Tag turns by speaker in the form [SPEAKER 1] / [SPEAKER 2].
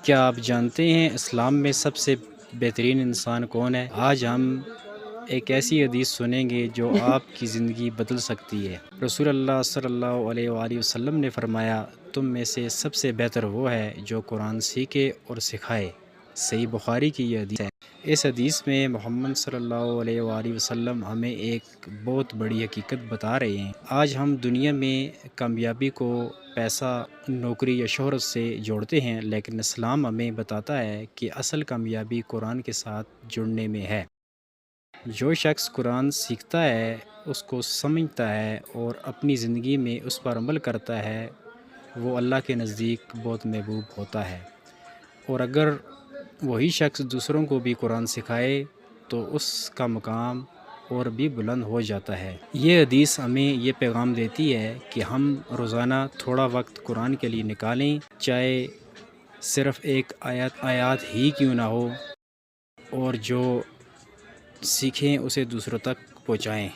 [SPEAKER 1] کیا آپ جانتے ہیں اسلام میں سب سے بہترین انسان کون ہے؟ آج ہم ایک ایسی حدیث سنیں گے جو آپ کی زندگی بدل سکتی ہے۔ رسول اللہ صلی اللہ علیہ وآلہ وسلم نے فرمایا، تم میں سے سب سے بہتر وہ ہے جو قرآن سیکھے اور سکھائے۔ صحیح بخاری کی یہ حدیث ہے۔ اس حدیث میں محمد صلی اللہ علیہ وآلہ وسلم ہمیں ایک بہت بڑی حقیقت بتا رہے ہیں۔ آج ہم دنیا میں کامیابی کو پیسہ، نوکری یا شہرت سے جوڑتے ہیں، لیکن اسلام ہمیں بتاتا ہے کہ اصل کامیابی قرآن کے ساتھ جڑنے میں ہے۔ جو شخص قرآن سیکھتا ہے، اس کو سمجھتا ہے اور اپنی زندگی میں اس پر عمل کرتا ہے، وہ اللہ کے نزدیک بہت محبوب ہوتا ہے۔ اور اگر وہی شخص دوسروں کو بھی قرآن سکھائے تو اس کا مقام اور بھی بلند ہو جاتا ہے۔ یہ حدیث ہمیں یہ پیغام دیتی ہے کہ ہم روزانہ تھوڑا وقت قرآن کے لیے نکالیں، چاہے صرف ایک آیات ہی کیوں نہ ہو، اور جو سیکھیں اسے دوسروں تک پہنچائیں۔